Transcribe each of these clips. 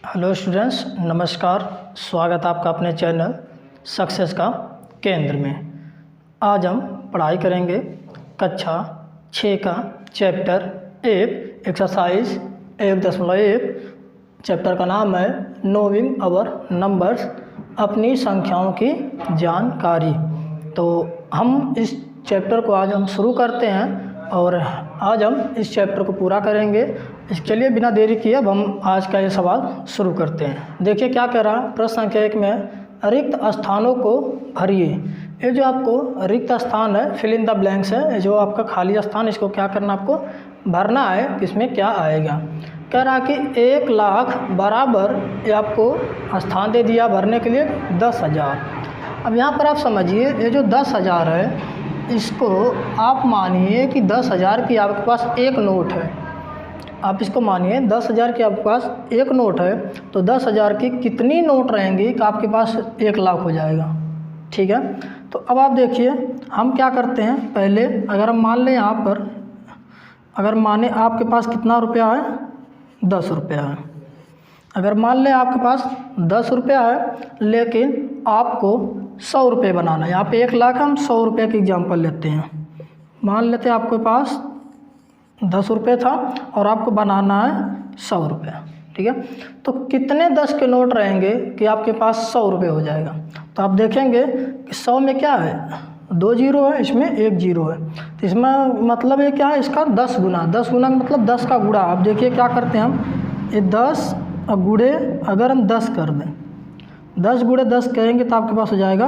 Hello students, नमस्कार। स्वागत है आपका अपने चैनल सक्सेस का केंद्र में। आज हम पढ़ाई करेंगे कक्षा 6 का चैप्टर 1 एक्सरसाइज 1.1। चैप्टर का नाम है नोइंग आवर नंबर्स, अपनी संख्याओं की जानकारी। तो हम इस चैप्टर को आज हम शुरू करते हैं और आज हम इस चैप्टर को पूरा करेंगे। इसके लिए बिना देरी किए अब हम आज का ये सवाल शुरू करते हैं। देखिए क्या कह रहा है प्रश्न संख्या 1 में, रिक्त स्थानों को भरिए। ये जो आपको रिक्त स्थान है, फिल इन द ब्लैंक्स है, ये जो आपका खाली स्थान, इसको क्या करना, आपको भरना है। इसमें क्या आएगा, कह रहा कि 1 लाख बराबर ये आपको स्थान दे दिया भरने के लिए 10,000। अब यहाँ पर आप समझिए, ये जो 10,000 है इसको आप मानिए कि 10,000 की आपके पास एक नोट है। आप इसको मानिए 10,000 की आपके पास एक नोट है, तो 10,000 की कितनी नोट रहेंगी कि आपके पास 1 लाख हो जाएगा। ठीक है, तो अब आप देखिए हम क्या करते हैं। पहले अगर हम मान लें यहाँ पर, अगर माने आपके पास कितना रुपया है, 10 रुपया है। अगर मान लें आपके पास 10 रुपया है लेकिन आपको 100 रुपये बनाना है। यहाँ पे 1 लाख, हम 100 रुपये की एग्जांपल लेते हैं। मान लेते हैं आपके पास 10 रुपये था और आपको बनाना है 100 रुपये। ठीक है, तो कितने 10 के नोट रहेंगे कि आपके पास 100 रुपये हो जाएगा। तो आप देखेंगे कि 100 में क्या है, 2 जीरो है, इसमें 1 जीरो है। तो इसमें मतलब ये क्या है, इसका 10 गुना। 10 गुना मतलब 10 का गुणा। आप देखिए क्या करते हैं हम, ये 10 गुणे अगर हम 10 कर दें, 10 गुणे 10 करेंगे तो आपके पास हो जाएगा,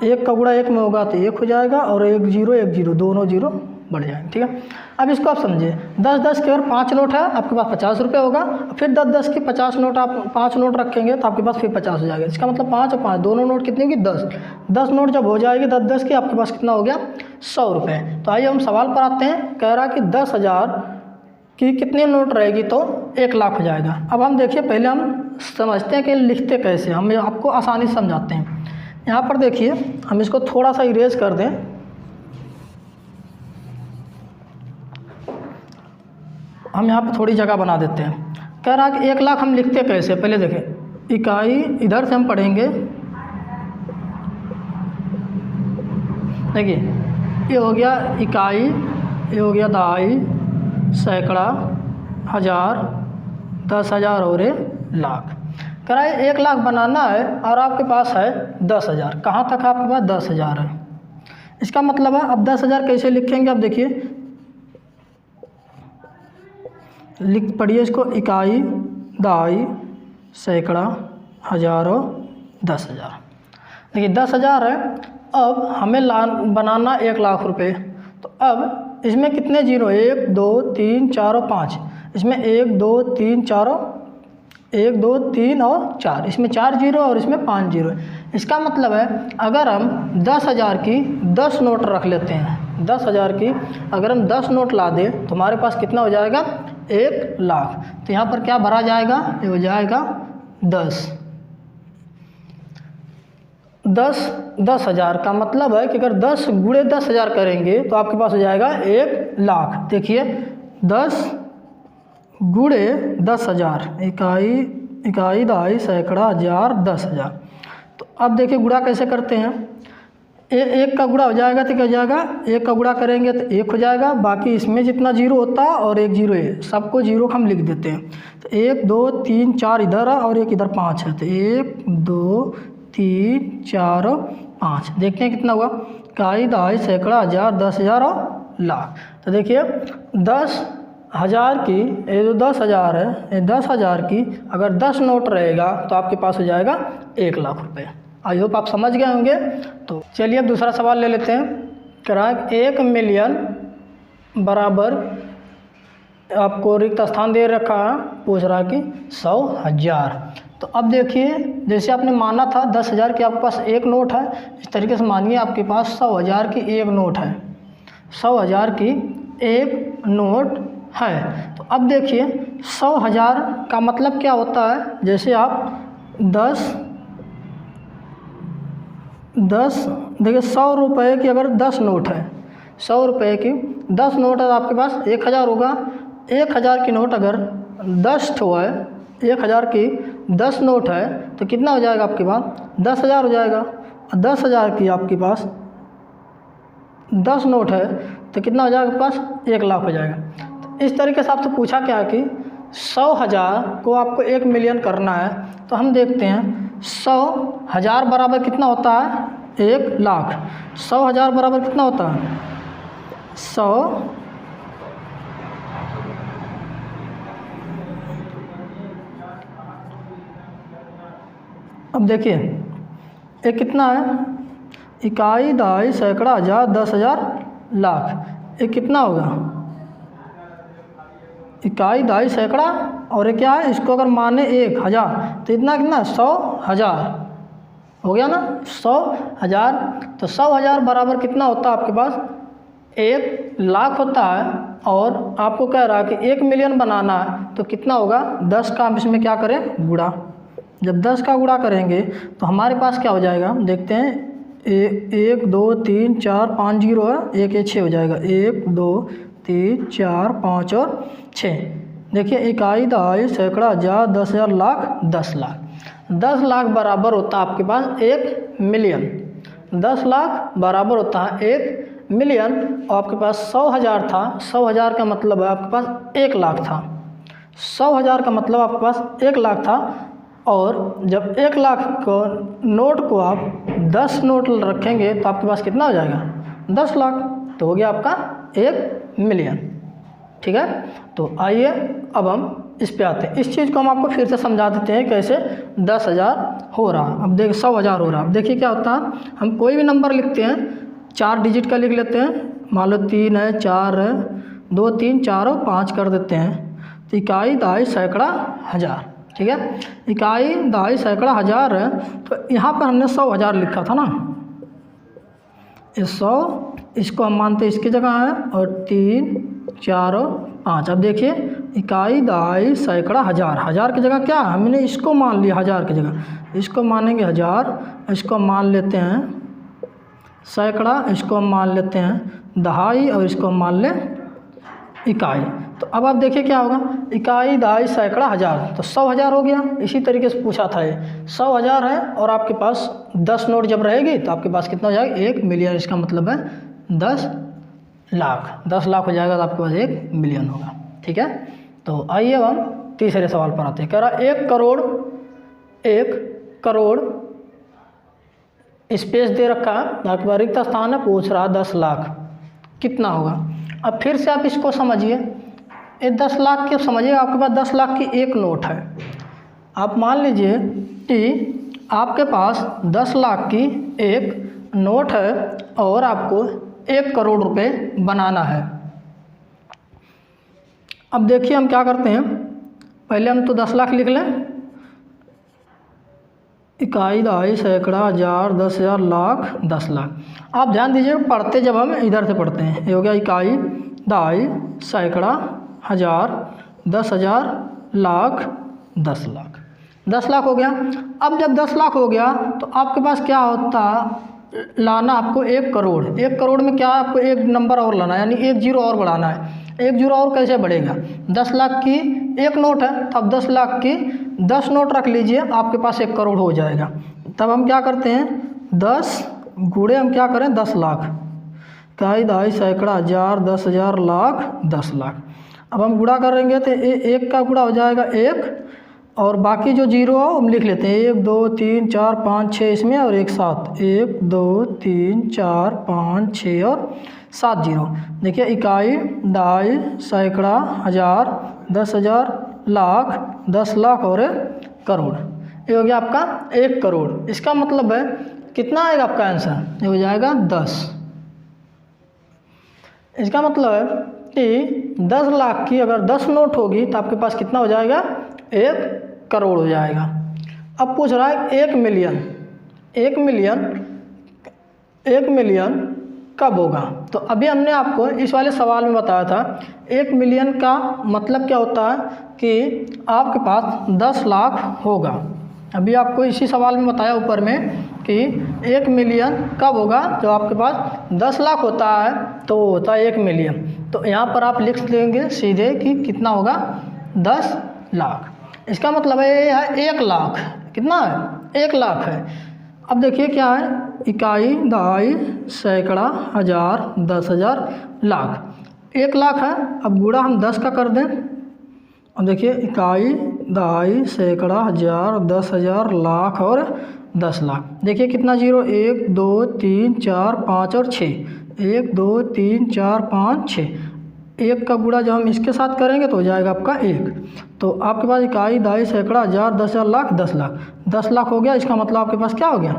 1 का गुणा 1 में होगा तो 1 हो जाएगा और 1 जीरो दोनों जीरो बढ़ जाएंगे। ठीक है, अब इसको आप समझिए, 10 के अगर 5 नोट है आपके पास 50 रुपये होगा। फिर 10 की 50 नोट, आप 5 नोट रखेंगे तो आपके पास फिर 50 हो जाएगा। इसका मतलब 5 और 5 दोनों नोट कितनी होगी, 10 नोट जब हो जाएगी 10 की, आपके पास कितना हो गया, 100 रुपये। तो आइए हम सवाल पर आते हैं। कह रहा कि 10,000 की कितनी नोट रहेगी तो 1 लाख हो जाएगा। अब हम देखिए, पहले हम समझते हैं कि लिखते कैसे, हम आपको आसानी से समझाते हैं। यहाँ पर देखिए, हम इसको थोड़ा सा इरेज कर दें। हम यहाँ पर थोड़ी जगह बना देते हैं। कह रहा कि 1 लाख हम लिखते कैसे, पहले देखें। इकाई इधर से हम पढ़ेंगे, देखिए ये हो गया इकाई, ये हो गया दहाई, सैकड़ा, हज़ार, 10,000 और 1 लाख। कह रहा है 1 लाख बनाना है और आपके पास है 10,000। कहाँ तक आपके पास 10,000 है। इसका मतलब है अब 10,000 कैसे लिखेंगे, अब देखिए लिख पढ़िए इसको, इकाई, दहाई, सैकड़ा, हज़ार और 10,000। देखिए 10,000 है, अब हमें बनाना 1 लाख रुपए। तो अब इसमें कितने जीरो, 1 2 3 4 और 5। इसमें 1 2 3 4 1 2 3 और 4, इसमें 4 जीरो और इसमें 5 जीरो है। इसका मतलब है अगर हम 10,000 की 10 नोट रख लेते हैं, 10,000 की अगर हम 10 नोट ला दें तो हमारे पास कितना हो जाएगा, 1 लाख। तो यहाँ पर क्या भरा जाएगा, ये हो जाएगा 10,000 का मतलब है कि अगर 10 गुणे 10,000 करेंगे तो आपके पास हो जाएगा 1 लाख। देखिए 10 गुणे 10,000, इकाई दहाई सैकड़ा हज़ार 10,000। तो अब देखिए गुणा कैसे करते हैं। 1 का गुणा हो जाएगा तो क्या हो जाएगा, 1 का गुणा करेंगे तो 1 हो जाएगा, बाकी इसमें जितना जीरो होता है और 1 जीरो है, सबको जीरो हम लिख देते हैं। तो 1 2 3 4 इधर है और 1 इधर 5 है, तो 1 2 3 4 और 5। देखते हैं कितना हुआ, इकाई दहाई सैकड़ा हज़ार 10,000 और लाख। तो देखिए 10,000 की, ये जो 10,000 है, ये 10,000 की अगर 10 नोट रहेगा तो आपके पास हो जाएगा 1 लाख रुपये। आई होप आप समझ गए होंगे। तो चलिए अब दूसरा सवाल ले लेते हैं। कह रहा है 1 मिलियन बराबर, आपको रिक्त स्थान दे रखा है, पूछ रहा है कि 100,000। तो अब देखिए जैसे आपने माना था 10,000 की आपके पास एक नोट है, इस तरीके से मानिए आपके पास 100,000 की एक नोट है, 100,000 की एक नोट है। तो अब देखिए 100,000 का मतलब क्या होता है, जैसे आप 10 देखिए 100 रुपये की अगर 10 नोट है, 100 रुपये की 10 नोट है तो आपके पास 1,000 होगा। 1,000 की नोट अगर 10 ठो है, 1000 की 10 नोट है तो कितना हो जाएगा आपके पास? 10,000 हो जाएगा। 10,000 की आपके पास 10 नोट है तो कितना हो जाएगा आपके पास? 1 लाख हो जाएगा। तो इस तरीके से आपसे पूछा क्या कि 100,000 को आपको 1 मिलियन करना है, तो हम देखते हैं 100,000 बराबर कितना होता है? 1 लाख। 100,000 बराबर कितना होता है? 100 अब देखिए ये कितना है? इकाई, दहाई, सैकड़ा, हज़ार, 10,000, लाख। ये कितना होगा? इकाई, दहाई, सैकड़ा और ये क्या है? इसको अगर माने 1,000 तो इतना कितना? 100,000 हो गया ना? 100,000। तो 100,000 बराबर कितना होता है आपके पास? 1 लाख होता है। और आपको कह रहा है कि 1 मिलियन बनाना है तो कितना होगा? 10 का हम इसमें क्या करें? गुणा। जब 10 का गुणा करेंगे तो हमारे पास क्या हो जाएगा? देखते हैं 1 2 3 4 5 जीरो है, 1 ये 6 हो जाएगा। 1 2 3 4 5 और 6। देखिए इकाई, दहाई, सैकड़ा, हज़ार, 10,000, लाख, 10 लाख। 10 लाख बराबर होता है आपके पास 1 मिलियन। 10 लाख बराबर होता है 1 मिलियन। और आपके पास 100,000 था। 100,000 का मतलब है आपके पास 1 लाख था। 100,000 का मतलब आपके पास 1 लाख था। और जब 1 लाख को नोट को आप 10 नोट रखेंगे तो आपके पास कितना हो जाएगा? 10 लाख। तो हो गया आपका 1 मिलियन। ठीक है। तो आइए अब हम इस पे आते हैं। इस चीज़ को हम आपको फिर से समझा देते हैं कैसे 10,000 हो रहा। अब देख 100,000 हो रहा। अब देखिए क्या होता है, हम कोई भी नंबर लिखते हैं 4 डिजिट का लिख लेते हैं। मान लो 3 है, 4 है, 2 3 4 और 5 कर देते हैं। तो इकाई, दहाई, सैकड़ा, हज़ार। ठीक है। इकाई, दहाई, सैकड़ा, हज़ार है। तो यहाँ पर हमने 100,000 लिखा था ना, ये 100 इसको हम मानते हैं इसकी जगह है। और 3 4 और 5। अब देखिए इकाई, दहाई, सैकड़ा, हज़ार। हज़ार की जगह क्या हमने इसको मान लिया? हज़ार की जगह इसको मानेंगे 1000। इसको मान लेते हैं सैकड़ा, इसको हम मान लेते हैं दहाई और इसको हम मान लें इकाई। तो अब आप देखिए क्या होगा? इकाई, दहाई, सैकड़ा, हज़ार। तो 100,000 हो गया। इसी तरीके से पूछा था ये 100,000 है और आपके पास 10 नोट जब रहेगी तो आपके पास कितना हो जाएगा? 1 मिलियन। इसका मतलब है 10 लाख। 10 लाख हो जाएगा तो आपके पास 1 मिलियन होगा। ठीक है। तो आइए अब हम तीसरे सवाल पर आते हैं। कह रहा 1 करोड़, 1 करोड़ स्पेस दे रखा है, आपके पास रिक्त स्थान है, पूछ रहा 10 लाख कितना होगा। अब फिर से आप इसको समझिए। ये 10 लाख के समझिए, आपके पास 10 लाख की 1 नोट है। आप मान लीजिए कि आपके पास 10 लाख की 1 नोट है और आपको 1 करोड़ रुपए बनाना है। अब देखिए हम क्या करते हैं, पहले हम तो 10 लाख लिख लें। इकाई, दहाई, सैकड़ा, हज़ार, 10,000, लाख, 10 लाख। आप ध्यान दीजिए पढ़ते जब हम इधर से पढ़ते हैं। ये हो गया इकाई, दहाई, सैकड़ा, हज़ार, 10,000, लाख, 10 लाख। 10 लाख हो गया। अब जब 10 लाख हो गया तो आपके पास क्या होता? लाना आपको 1 करोड़। 1 करोड़ में क्या है? आपको एक नंबर और लाना है, यानी 1 जीरो और बढ़ाना है। 1 जीरो और कैसे बढ़ेगा? 10 लाख की 1 नोट है, तब 10 लाख की 10 नोट रख लीजिए, आपके पास 1 करोड़ हो जाएगा। तब हम क्या करते हैं? 10 गुणे हम क्या करें? 10 लाख। इकाई, दहाई, सैकड़ा, हज़ार, 10,000, लाख, 10 लाख। अब हम गुणा करेंगे तो 1 का गुणा हो जाएगा 1 और बाकी जो जीरो हो हम लिख लेते हैं। 1 2 3 4 5 6 इसमें और 1 7। 1 2 3 4 5 6 और 7 जीरो। देखिए इकाई, दहाई, सैकड़ा, हज़ार, 10,000, लाख, 10 लाख और 1 करोड़। ये हो गया आपका 1 करोड़। इसका मतलब है कितना आएगा आपका आंसर? ये हो जाएगा 10। इसका मतलब है कि 10 लाख की अगर 10 नोट होगी तो आपके पास कितना हो जाएगा? 1 करोड़ हो जाएगा। अब पूछ रहा है 1 मिलियन। 1 मिलियन, 1 मिलियन कब होगा? तो अभी हमने आपको इस वाले सवाल में बताया था 1 मिलियन का मतलब क्या होता है कि आपके पास 10 लाख होगा। अभी आपको इसी सवाल में बताया ऊपर में कि 1 मिलियन कब होगा? जब आपके पास 10 लाख होता है तो होता है 1 मिलियन। तो यहाँ पर आप लिख देंगे सीधे कि कितना होगा? 10 लाख। इसका मतलब है ये है 1 लाख। कितना है? 1 लाख है। अब देखिए क्या है, इकाई, दहाई, सैकड़ा, हज़ार, 10,000, लाख। 1 लाख है। अब गुणा हम 10 का कर दें। अब देखिए इकाई, दहाई, सैकड़ा, हज़ार, 10,000, लाख और 10 लाख। देखिए कितना जीरो, 1 2 3 4 5 और 6। 1 2 3 4 5 6। 1 का गुणा जब हम इसके साथ करेंगे तो हो जाएगा आपका 1। तो आपके पास इकाई, दहाई, सैकड़ा, हज़ार, 10,000, लाख, 10 लाख। 10 लाख हो गया। इसका मतलब आपके पास क्या हो गया?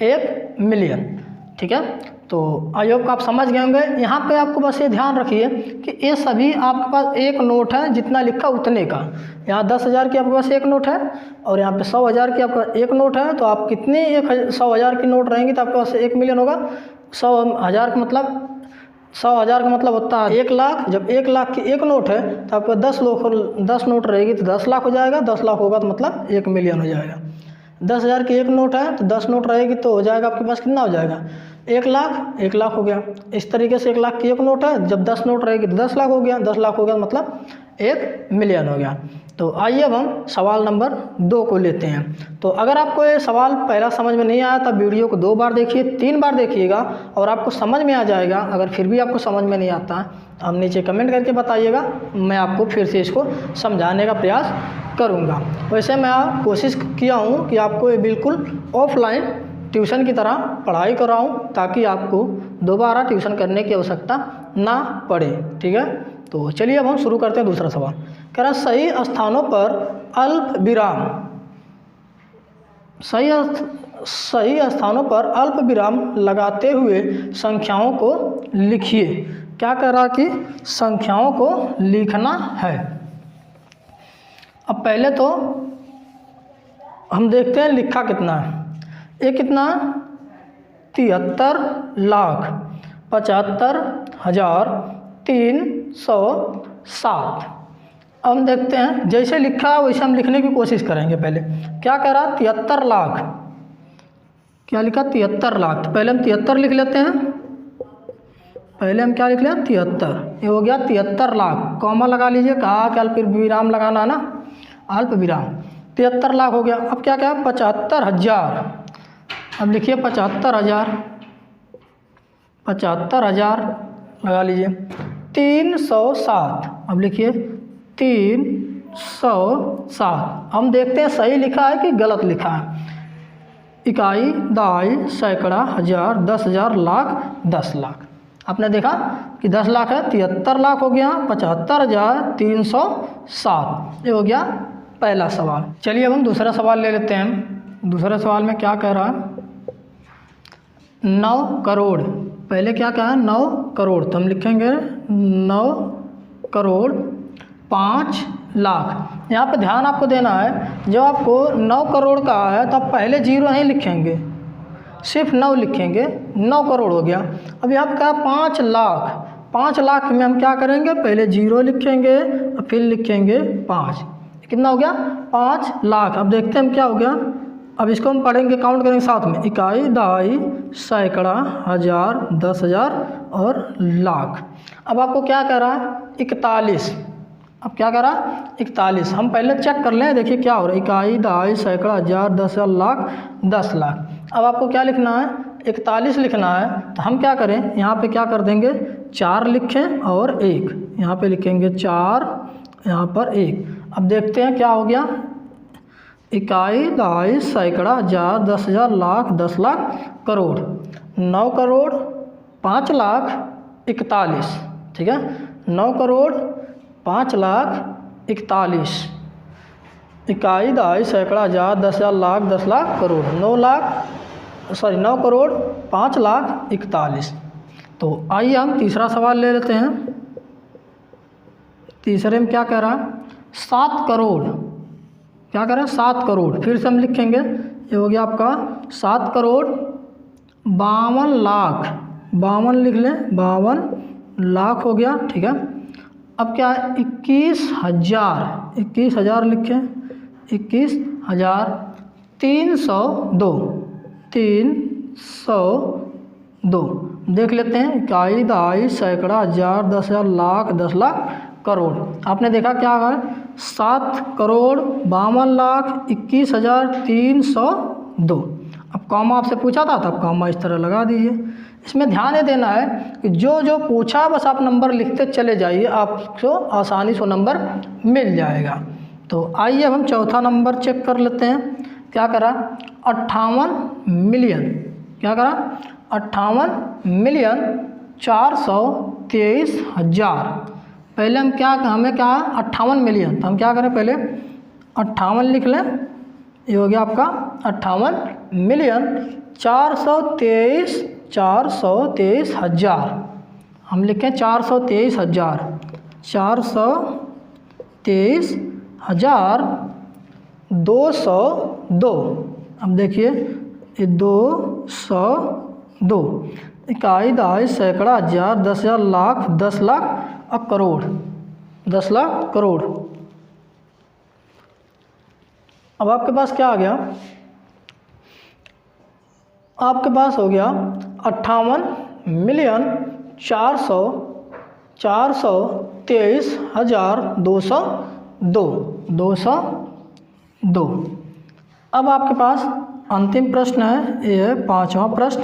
1 मिलियन। ठीक है। तो आई होप आप समझ गए होंगे। यहाँ पे आपको बस ये ध्यान रखिए कि ये सभी आपके पास एक नोट है, जितना लिखा उतने का। यहाँ 10,000 की आपके पास एक नोट है और यहाँ पे 100,000 की आपका एक नोट है। तो आप कितने 100,000 की नोट रहेंगी तो आपके पास 1 मिलियन होगा। 100,000 का मतलब 100,000 का मतलब होता है 1 लाख। जब 1 लाख की एक नोट है तो आपको 10 नोट रहेगी तो 10 लाख हो जाएगा। 10 लाख होगा तो मतलब 1 मिलियन हो जाएगा। 10,000 की एक नोट है तो 10 नोट रहेगी तो हो जाएगा आपके पास कितना हो जाएगा? 1 लाख। 1 लाख हो गया। इस तरीके से 1 लाख की एक नोट है, जब 10 नोट रहेगी तो 10 लाख हो गया। 10 लाख हो गया मतलब 1 मिलियन हो गया। तो आइए अब हम सवाल नंबर 2 को लेते हैं। तो अगर आपको ये सवाल पहला समझ में नहीं आया तब वीडियो को 2 बार देखिए, 3 बार देखिएगा और आपको समझ में आ जाएगा। अगर फिर भी आपको समझ में नहीं आता है तो आप नीचे कमेंट करके बताइएगा, मैं आपको फिर से इसको समझाने का प्रयास करूँगा। वैसे मैं कोशिश किया हूँ कि आपको ये बिल्कुल ऑफलाइन ट्यूशन की तरह पढ़ाई कराऊँ ताकि आपको दोबारा ट्यूशन करने की आवश्यकता ना पड़े। ठीक है। तो चलिए अब हम शुरू करते हैं दूसरा सवाल। कह रहा सही स्थानों पर अल्प विराम, सही स्थानों पर अल्प विराम लगाते हुए संख्याओं को लिखिए। क्या कह रहा कि संख्याओं को लिखना है। अब पहले तो हम देखते हैं लिखा कितना है। ये कितना? 73,75,307। अब हम देखते हैं जैसे लिखा है वैसे हम लिखने की कोशिश करेंगे। पहले क्या कह रहा? 73 लाख। क्या लिखा? 73 लाख। तो पहले हम 73 लिख लेते हैं। पहले हम क्या लिख लें? 73। ये हो गया 73 लाख। कॉमा लगा लीजिए, कहा कि अल्प विराम लगाना ना, अल्प विराम। 73 लाख हो गया। अब क्या क्या? 75,000। अब लिखिए 75,000। 75,000 लगा लीजिए। 307। अब लिखिए 307। हम देखते हैं सही लिखा है कि गलत लिखा है। इकाई, दहाई, सैकड़ा, हज़ार, 10,000, लाख, 10 लाख। आपने देखा कि 10 लाख है, 73 लाख हो गया, 75,307। ये हो गया पहला सवाल। चलिए अब हम दूसरा सवाल ले लेते हैं। दूसरे सवाल में क्या कह रहा है? 9 करोड़। पहले क्या कहा है? 9 करोड़। तो हम लिखेंगे 9 करोड़ 5 लाख। यहाँ पे ध्यान आपको देना है, जब आपको 9 करोड़ का है तो आप पहले 0 नहीं लिखेंगे, सिर्फ 9 लिखेंगे। 9 करोड़ हो गया। अब यहाँ पे कहा 5 लाख। 5 लाख में हम क्या करेंगे? पहले 0 लिखेंगे और फिर लिखेंगे 5। कितना हो गया? 5 लाख। अब देखते हैं हम क्या हो गया। अब इसको हम पढ़ेंगे, काउंट करेंगे साथ में। इकाई, दहाई, सैकड़ा, हज़ार, 10,000 और लाख। अब आपको क्या कह रहा है? 41। अब क्या कह रहा? 41। हम पहले चेक कर लें, देखिए क्या हो रहा है। इकाई, दहाई, सैकड़ा, हज़ार, 10,000, लाख, 10 लाख। अब आपको क्या लिखना है? 41 लिखना है। तो हम क्या करें? यहाँ पे क्या कर देंगे? 4 लिखें और 1। यहाँ पे लिखेंगे 4, यहाँ पर 1। अब देखते हैं क्या हो गया। इकाई, दहाई, सैकड़ा, हज़ार, 10,000, लाख, 10 लाख, करोड़। 9 करोड़ 5 लाख 41। ठीक है। 9 करोड़ 5 लाख 41। इकाई, दहाई, सैकड़ा, हज़ार, 10,000, लाख, 10 लाख, करोड़। 9 करोड़ 5 लाख 41। तो आइए हम तीसरा सवाल ले लेते हैं। तीसरे में क्या कह रहा है? 7 करोड़। क्या करें? 7 करोड़। फिर से हम लिखेंगे, ये हो गया आपका 7 करोड़ 52 लाख। 52 लिख लें, 52 लाख हो गया। ठीक है। अब क्या है? 21,000। 21,000 लिखें, 21,000। 302। 302 देख लेते हैं। इकाई, दहाई, सैकड़ा, हज़ार, 10,000, लाख, 10 लाख, करोड़। आपने देखा क्या है? 7,52,21,302। अब कॉमा आपसे पूछा था तब कॉमा इस तरह लगा दीजिए। इसमें ध्यान ये देना है कि जो जो पूछा बस आप नंबर लिखते चले जाइए, आपको आसानी से नंबर मिल जाएगा। तो आइए अब हम चौथा नंबर चेक कर लेते हैं। क्या करा? 58 मिलियन। क्या करा? 58,423,000। पहले हमें क्या 58 मिलियन, तो हम क्या करें, पहले 58 लिख लें। ये हो गया आपका 58 मिलियन 423,000। हम लिखें 423,000, 423,202। अब देखिए ये 202, इकाई, दहाई, सैकड़ा, हजार, 10,000, लाख, 10 लाख और करोड़, 10 लाख करोड़। अब आपके पास क्या आ गया? आपके पास हो गया 58 मिलियन 423,202। अब आपके पास अंतिम प्रश्न है, ये है 5वां प्रश्न।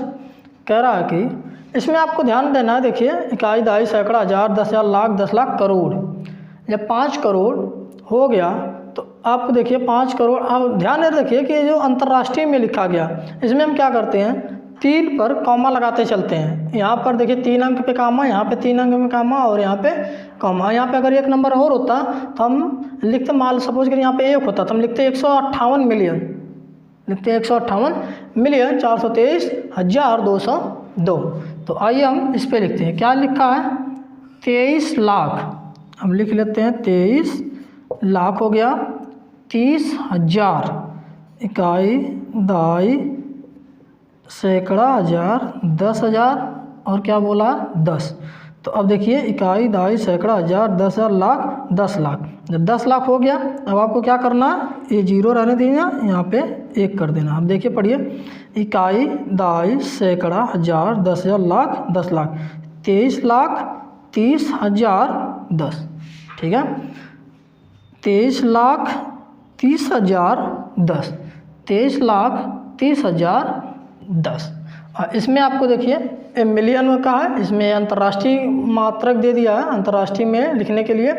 कह रहा है कि इसमें आपको ध्यान देना है। देखिए इकाई, दहाई, सैकड़ा, हजार, 10,000, लाख, 10 लाख करोड़। जब 5 करोड़ हो गया तो आपको देखिए 5 करोड़, आप ध्यान रखिए कि जो अंतर्राष्ट्रीय में लिखा गया, इसमें हम क्या करते हैं, 3 पर कॉमा लगाते चलते हैं। यहाँ पर देखिए 3 अंक पे कॉमा, यहाँ पे 3 अंक में कॉमा और यहाँ पे कॉमा। यहाँ पे अगर एक नंबर और होता तो हम लिखते, मान सपोज करिए यहाँ पे 1 होता तो हम लिखते 158 मिलियन, लिखते 158 मिलियन 423,202। तो आइए हम इस पे लिखते हैं। क्या लिखा है? 23 लाख। हम लिख लेते हैं 23 लाख हो गया। 30,000 इकाई, दहाई, सैकड़ा, हजार, 10,000 और क्या बोला, 10। तो अब देखिए इकाई, दहाई, सैकड़ा, हजार, 10,000, लाख, 10 लाख। जब 10 लाख हो गया अब आपको क्या करना, ये 0 रहने देना, यहाँ पे 1 कर देना। अब देखिए पढ़िए, इकाई, दहाई, सैकड़ा, हजार, 10,000, लाख, 10 लाख। 23 लाख 30,000 10। ठीक है, 23 लाख 30,000 10, 23 लाख 30,000 10। इसमें आपको देखिए मिलियन में कहा है, इसमें अंतर्राष्ट्रीय मात्रक दे दिया है अंतर्राष्ट्रीय में लिखने के लिए।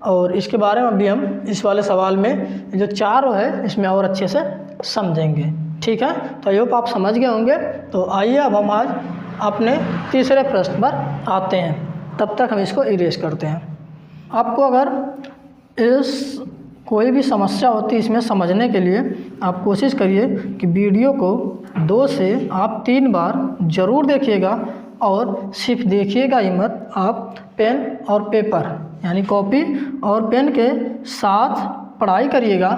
और इसके बारे में अभी हम इस वाले सवाल में जो 4 है इसमें और अच्छे से समझेंगे। ठीक है, तो आई होप आप समझ गए होंगे। तो आइए अब हम आज अपने तीसरे प्रश्न पर आते हैं, तब तक हम इसको इरेज करते हैं। आपको अगर इस कोई भी समस्या होती है इसमें समझने के लिए, आप कोशिश करिए कि वीडियो को 2 से आप 3 बार ज़रूर देखिएगा और सिर्फ देखिएगा ही मत, आप पेन और पेपर यानी कॉपी और पेन के साथ पढ़ाई करिएगा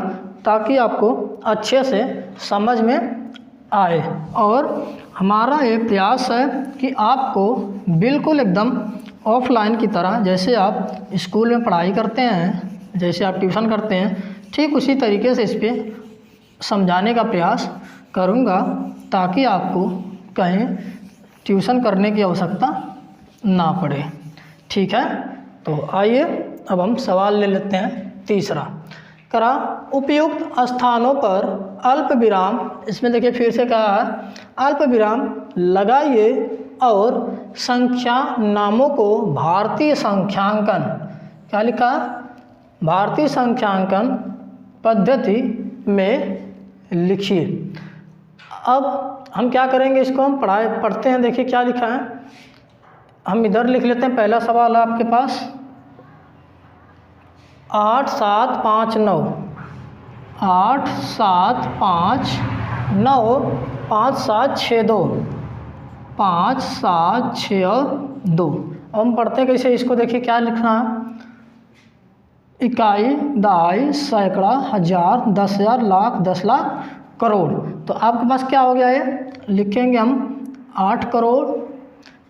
ताकि आपको अच्छे से समझ में आए। और हमारा ये प्रयास है कि आपको बिल्कुल एकदम ऑफलाइन की तरह, जैसे आप स्कूल में पढ़ाई करते हैं, जैसे आप ट्यूशन करते हैं, ठीक उसी तरीके से इस पर समझाने का प्रयास करूँगा ताकि आपको कहीं ट्यूशन करने की आवश्यकता ना पड़े। ठीक है, तो आइए अब हम सवाल ले लेते हैं तीसरा। करा उपयुक्त स्थानों पर अल्प विराम, इसमें देखिए फिर से कहा है अल्प विराम लगाइए और संख्या नामों को भारतीय संख्यांकन, क्या लिखा, भारतीय संख्यांकन पद्धति में लिखिए। अब हम क्या करेंगे, इसको हम पढ़ते हैं। देखिए क्या लिखा है, हम इधर लिख लेते हैं। पहला सवाल है आपके पास 8 7 5 9, 8 7 5 9 5 7 6 2, 5 7 6 2। अब हम पढ़ते हैं कैसे इसको, देखिए क्या लिखना है, इकाई, दहाई, सैकड़ा, हजार, 10,000, लाख, 10 लाख, करोड़। तो आपके पास क्या हो गया, ये लिखेंगे हम 8 करोड़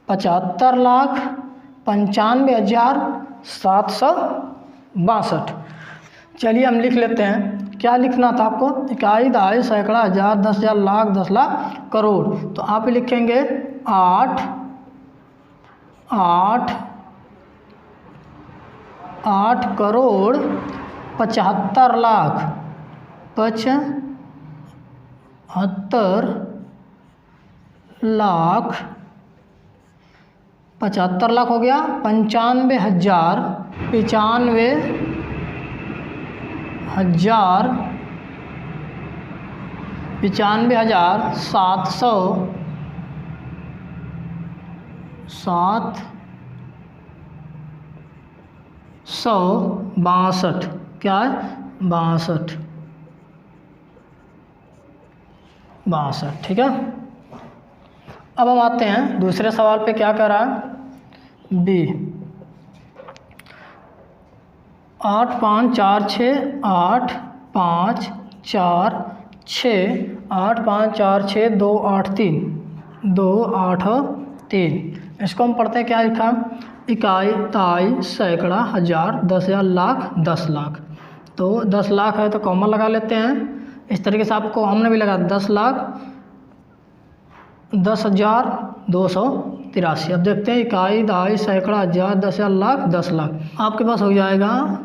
75 लाख 95,762। चलिए हम लिख लेते हैं, क्या लिखना था आपको, इकाई, दहाई, सैकड़ा, हजार, 10,000, लाख, 10 लाख, करोड़। तो आप लिखेंगे 8 करोड़ 75 लाख 75 लाख 75 लाख हो गया। 95,000 762 क्या है 62, ठीक है। अब हम आते हैं दूसरे सवाल पे, क्या कह रहा है बी। 8 5 4 6 8 5 4 6 8 5 4 6 2 8 3 2 8 3। इसको हम पढ़ते हैं, क्या लिखा, इकाई, ताई, सैकड़ा, हज़ार, 10,000, लाख, 10 लाख। तो 10 लाख है तो कॉमन लगा लेते हैं। इस तरीके से आपको हमने भी लगा 10 लाख 10,283। अब देखते हैं इकाई, दहाई, सैकड़ा, हज़ार, 10,000, लाख, 10 लाख। आपके पास हो जाएगा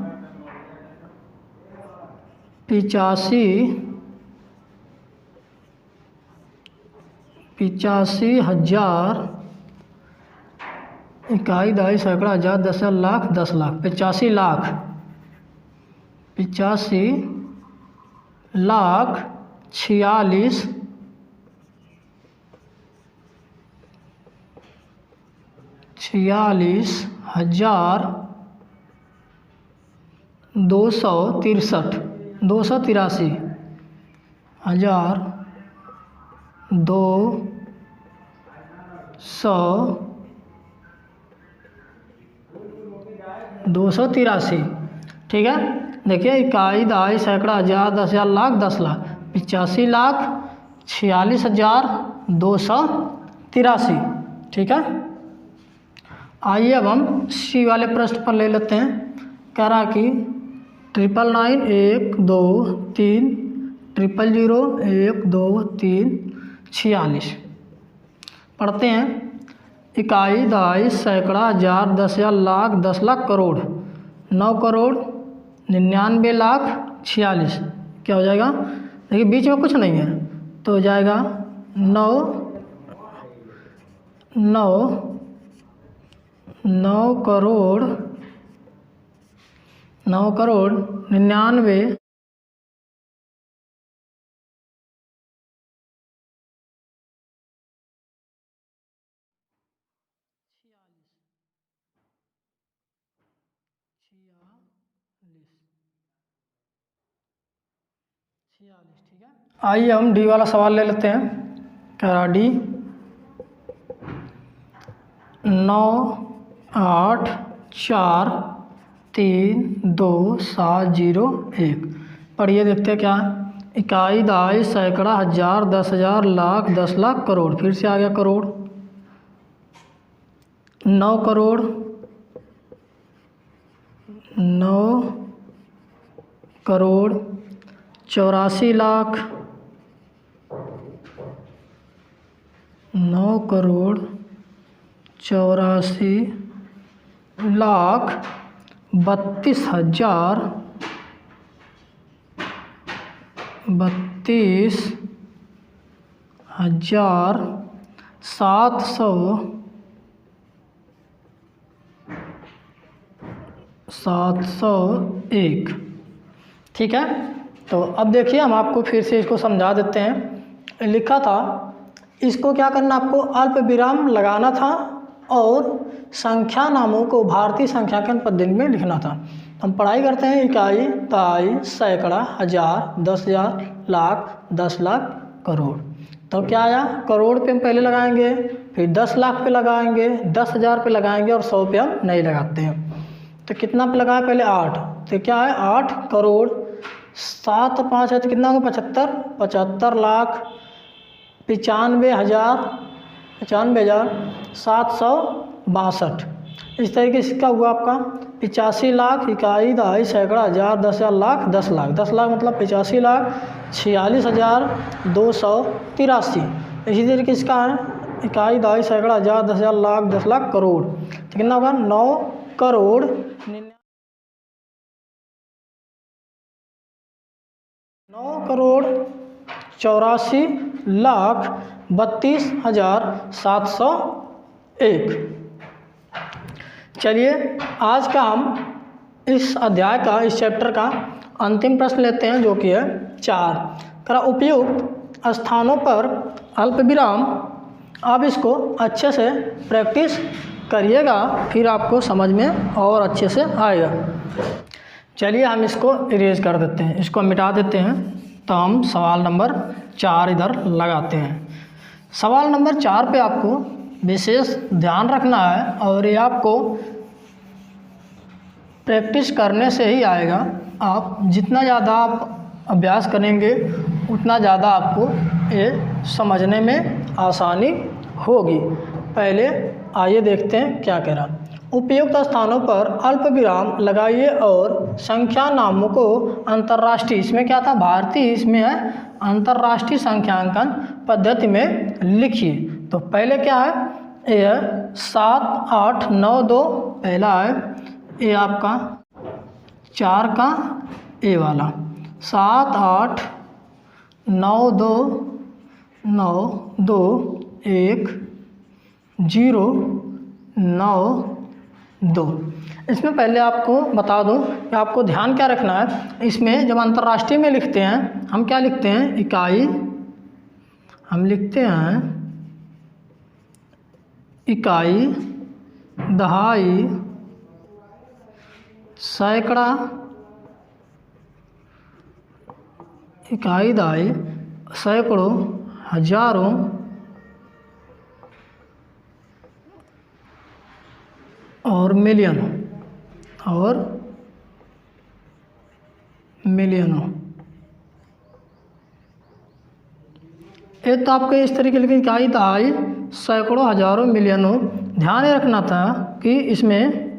85,000 इकाई, दहाई, सैकड़ा, हज़ार, 10,000, लाख, 10 लाख। 85 लाख 46,283 1,283, ठीक है। देखिए इकाई, दहाई, सैकड़ा, हज़ार, 10,000, लाख, 10 लाख। 85,46,283, ठीक है। आइए अब हम सी वाले प्रश्न पर ले लेते हैं। कह रहा कि 999 1 2 3 000 1 2 3 46। पढ़ते हैं, इकाई, दहाई, सैकड़ा, हज़ार, 10,000, लाख, 10 लाख, करोड़। 9,99,46,000 क्या हो जाएगा, देखिए बीच में कुछ नहीं है तो हो जाएगा 9,99,99,99 46, ठीक है। आइए हम डी वाला सवाल ले लेते हैं। कह रहा डी 9 8 4 3 2 7 0 1। पढ़िए, देखते हैं क्या है। इकाई, दहाई, सैकड़ा, हज़ार, 10,000, लाख, 10 लाख, करोड़। फिर से आ गया करोड़। 9 करोड़ 84 लाख 9 करोड़ 84 लाख 32,000 701, ठीक है। तो अब देखिए हम आपको फिर से इसको समझा देते हैं। लिखा था इसको क्या करना, आपको अल्प विराम लगाना था और संख्या नामों को भारतीय संख्यांकन पद्धति में लिखना था। हम पढ़ाई करते हैं, इकाई, दहाई, सैकड़ा, हज़ार, 10,000, लाख, 10 लाख, करोड़। तो क्या आया, करोड़ पे हम पहले लगाएंगे, फिर 10 लाख पे लगाएंगे, 10,000 पे लगाएंगे और 100 पे हम नहीं लगाते हैं। तो कितना पे लगाया, पहले 8। तो क्या है 8 करोड़ 7 5 है तो कितना होगा 75, 75 लाख 95,762। इस तरीके से क्या हुआ आपका 85 लाख इकाई, दहाई, सैकड़ा, हज़ार, 10,000, लाख, 10 लाख। 10 लाख मतलब 85,46,283। इसी तरीके से क्या है, इकाई, दहाई, सैकड़ा, हज़ार, 10,000, लाख, 10 लाख, करोड़। तो कितना होगा 9 करोड़ 9,84,32,701। चलिए आज का हम इस अध्याय का, इस चैप्टर का अंतिम प्रश्न लेते हैं, जो कि है 4 करा उपयुक्त स्थानों पर अल्प विराम। आप इसको अच्छे से प्रैक्टिस करिएगा, फिर आपको समझ में और अच्छे से आएगा। चलिए हम इसको इरेज कर देते हैं, इसको मिटा देते हैं। तो हम सवाल नंबर 4 इधर लगाते हैं। सवाल नंबर 4 पे आपको विशेष ध्यान रखना है, और ये आपको प्रैक्टिस करने से ही आएगा। आप जितना ज़्यादा आप अभ्यास करेंगे उतना ज़्यादा आपको ये समझने में आसानी होगी। पहले आइए देखते हैं क्या कह रहा। उपयुक्त स्थानों पर अल्प विराम लगाइए और संख्या नामों को अंतर्राष्ट्रीय, इसमें क्या था भारतीय, इसमें है अंतर्राष्ट्रीय संख्यांकन पद्धति में लिखिए। तो पहले क्या है, ये है 7, 8, 9, 2 पहला है, ये आपका 4 का ए वाला 7, 8, 9, 2, 9, 2, 1, 0, 9, 2। इसमें पहले आपको बता दूं कि आपको ध्यान क्या रखना है। इसमें जब अंतर्राष्ट्रीय में लिखते हैं, हम क्या लिखते हैं, इकाई, हम लिखते हैं इकाई, दहाई, सैकड़ा, इकाई, दहाई, सैकड़ों, हजारों, और मिलियन, और मिलियनों। एक तो आपको इस तरीके की इकाई, दहाई, सैकड़ों, हजारों, मिलियनों। ध्यान रखना था कि इसमें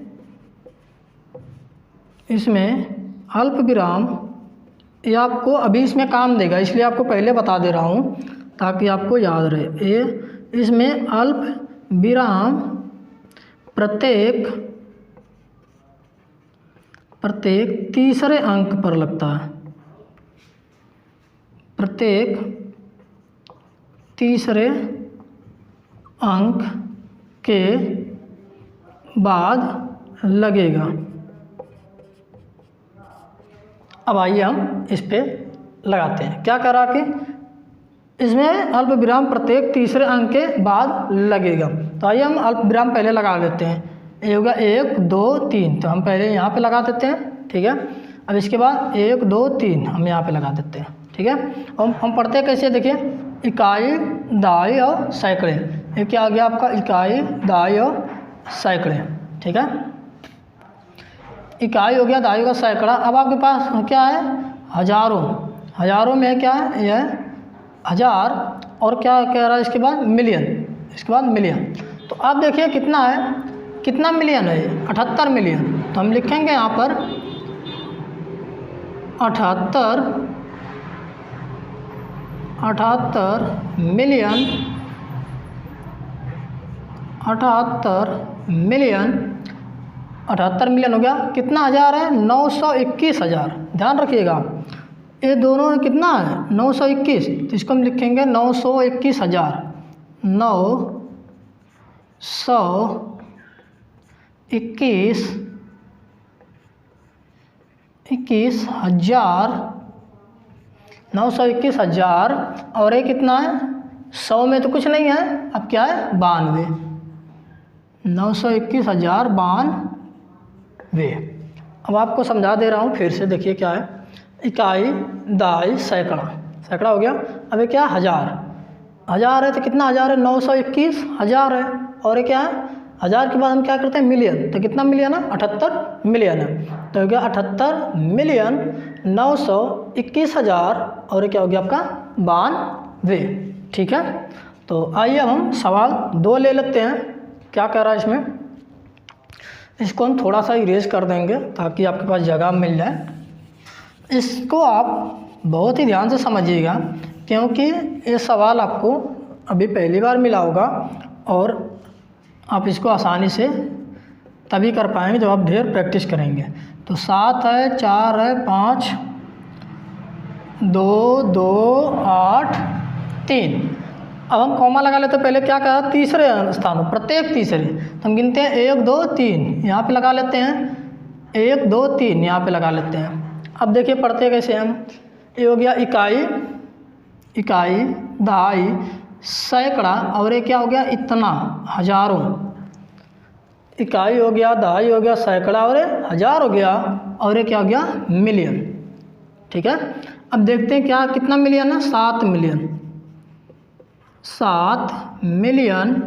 अल्प विराम ये आपको अभी इसमें काम देगा, इसलिए आपको पहले बता दे रहा हूँ ताकि आपको याद रहे। ये इसमें अल्प विराम प्रत्येक तीसरे अंक पर लगता है, प्रत्येक तीसरे अंक के बाद लगेगा। अब आइए हम इस पे लगाते हैं। क्या करा कि इसमें अल्प विराम प्रत्येक तीसरे अंक के बाद लगेगा। तो आइए हम अल्प विराम पहले लगा देते हैं। ये होगा 1, 2, 3, तो हम पहले यहाँ पे लगा देते हैं, ठीक है। अब इसके बाद 1, 2, 3 हम यहाँ पे लगा देते हैं, ठीक है। हम पढ़ते हैं कैसे, देखिए, इकाई, दहाई और सैकड़े। ये क्या आ गया आपका, इकाई, दहाई और सैकड़े, ठीक है। इकाई हो गया, दहाई का सैकड़ा। अब आपके पास क्या है, हजारों। हजारों में क्या है, यह है 1000, और क्या कह रहा है इसके बाद, मिलियन, इसके बाद मिलियन। तो अब देखिए कितना है, कितना मिलियन है, 78 मिलियन। तो हम लिखेंगे यहाँ पर 78 मिलियन, 78 मिलियन, 78 मिलियन हो गया। कितना हज़ार है, 921,000। ध्यान रखिएगा ये दोनों में कितना है, 921, तो इसको हम लिखेंगे 921,000, 921,000, 921,000। और ये कितना है, 100 में तो कुछ नहीं है, अब क्या है, 92, 921,092। अब आपको समझा दे रहा हूँ फिर से, देखिए क्या है, इकाई, दहाई, सैकड़ा, सैकड़ा हो गया। अब ये क्या है, 1000, 1000 है, तो कितना हज़ार है, 921,000 है। और ये क्या है, 1000 के बाद हम क्या करते हैं, मिलियन, तो कितना मिलियन है, 78 मिलियन है। तो हो गया 78 मिलियन 921,000, और ये क्या हो गया आपका, 92, ठीक है। तो आइए अब हम सवाल 2 ले लेते हैं। क्या कह रहा है इसमें, इसको हम थोड़ा सा इरेज कर देंगे ताकि आपके पास जगह मिल जाए। इसको आप बहुत ही ध्यान से समझिएगा, क्योंकि ये सवाल आपको अभी पहली बार मिला होगा, और आप इसको आसानी से तभी कर पाएंगे जब आप ढेर प्रैक्टिस करेंगे। तो 7 है, 4 है, 5 2 2 8 3। अब हम कॉमा लगा लेते हैं। पहले क्या कहा, तीसरे स्थानों, प्रत्येक तीसरे, तो हम गिनते हैं 1 2 3, यहाँ पे लगा लेते हैं 1 2 3, यहाँ पे लगा लेते हैं। अब देखिए पढ़ते कैसे हम, ये हो गया इकाई, इकाई, दहाई, सैकड़ा, और ये क्या हो गया, इतना, हजारों। इकाई हो गया, दहाई हो गया, सैकड़ा और हज़ार हो गया, और ये क्या हो गया, मिलियन। ठीक है, अब देखते हैं क्या कितना मिलियन है, 7 मिलियन। 7 मिलियन,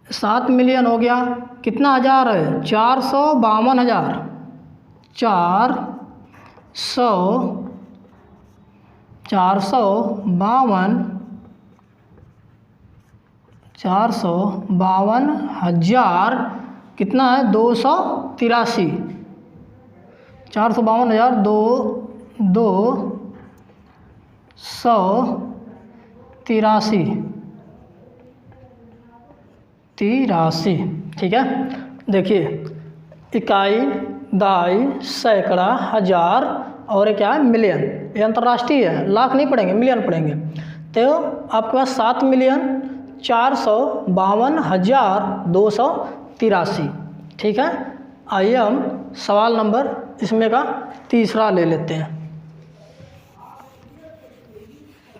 7 मिलियन हो गया, कितना हज़ार है, 452,000। 452,000 कितना है, 283। 452,283। ठीक है, देखिए इकाई, दहाई, सैकड़ा, हज़ार और क्या है, मिलियन। ये अंतर्राष्ट्रीय है, लाख नहीं पढ़ेंगे, मिलियन पढ़ेंगे। तो आपके पास 7,452,283। ठीक है, आइए हम सवाल नंबर इसमें का तीसरा ले लेते हैं।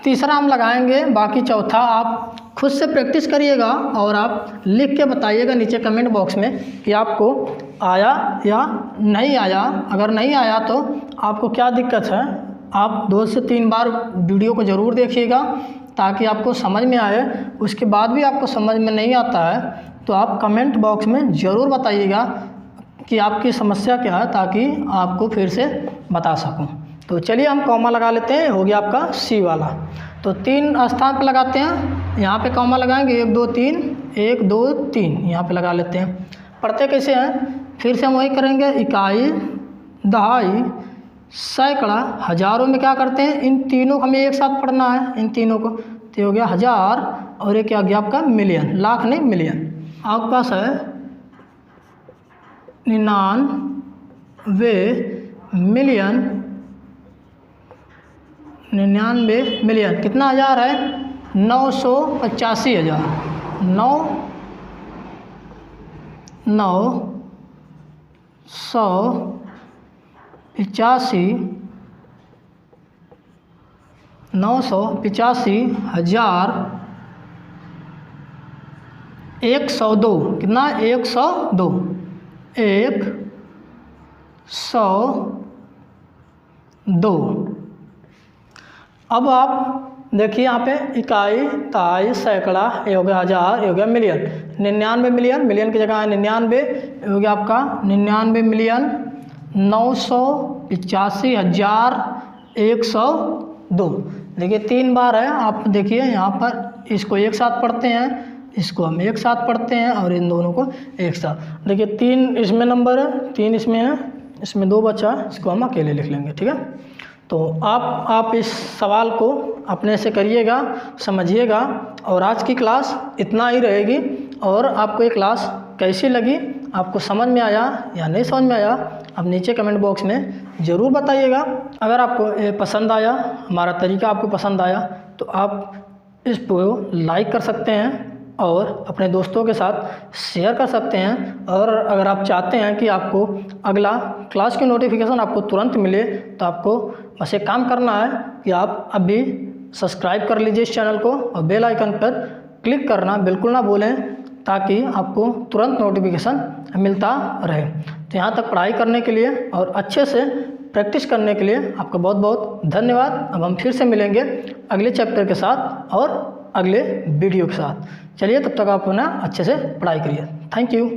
तीसरा हम लगाएंगे, बाकी चौथा आप खुद से प्रैक्टिस करिएगा और आप लिख के बताइएगा नीचे कमेंट बॉक्स में कि आपको आया या नहीं आया। अगर नहीं आया तो आपको क्या दिक्कत है, आप 2 से 3 बार वीडियो को ज़रूर देखिएगा ताकि आपको समझ में आए। उसके बाद भी आपको समझ में नहीं आता है तो आप कमेंट बॉक्स में ज़रूर बताइएगा कि आपकी समस्या क्या है, ताकि आपको फिर से बता सकूं। तो चलिए हम कॉमा लगा लेते हैं, हो गया आपका सी वाला। तो 3 स्थान पर लगाते हैं, यहाँ पे कॉमा लगाएंगे, 1 2 3, 1 2 3, यहाँ पे लगा लेते हैं। पढ़ते कैसे हैं, फिर से हम वही करेंगे, इकाई, दहाई, सैकड़ा, हज़ारों में क्या करते हैं, इन तीनों को हमें एक साथ पढ़ना है, इन तीनों को। तो हो गया हज़ार, और ये क्या गया आपका, मिलियन, लाख नहीं मिलियन। आपके पास है 99 मिलियन, 99 मिलियन, कितना हज़ार है, 985,000। 985,000 102, कितना, 102, 102। अब आप देखिए यहाँ पे इकाई, दहाई, सैकड़ा, ये हो गया हज़ार, ये हो गया मिलियन। 99 मिलियन, मिलियन की जगह है 99, ये हो गया आपका 99 मिलियन 985,102। देखिए 3 बार है, आप देखिए यहाँ पर इसको एक साथ पढ़ते हैं, इसको हम एक साथ पढ़ते हैं और इन दोनों को एक साथ। देखिए 3 इसमें नंबर है, 3 इसमें है, इसमें 2 बचा है, इसको हम अकेले लिख लेंगे। ठीक है, तो आप इस सवाल को अपने से करिएगा, समझिएगा। और आज की क्लास इतना ही रहेगी। और आपको ये क्लास कैसी लगी, आपको समझ में आया या नहीं समझ में आया, आप नीचे कमेंट बॉक्स में ज़रूर बताइएगा। अगर आपको ये पसंद आया, हमारा तरीका आपको पसंद आया, तो आप इसको लाइक कर सकते हैं और अपने दोस्तों के साथ शेयर कर सकते हैं। और अगर आप चाहते हैं कि आपको अगला क्लास की नोटिफिकेशन आपको तुरंत मिले, तो आपको बस एक काम करना है कि आप अभी सब्सक्राइब कर लीजिए इस चैनल को और बेल आइकन पर क्लिक करना बिल्कुल ना भूलें, ताकि आपको तुरंत नोटिफिकेशन मिलता रहे। तो यहाँ तक पढ़ाई करने के लिए और अच्छे से प्रैक्टिस करने के लिए आपका बहुत बहुत धन्यवाद। अब हम फिर से मिलेंगे अगले चैप्टर के साथ और अगले वीडियो के साथ। चलिए, तब तक आप ना अच्छे से पढ़ाई करिए। Thank you.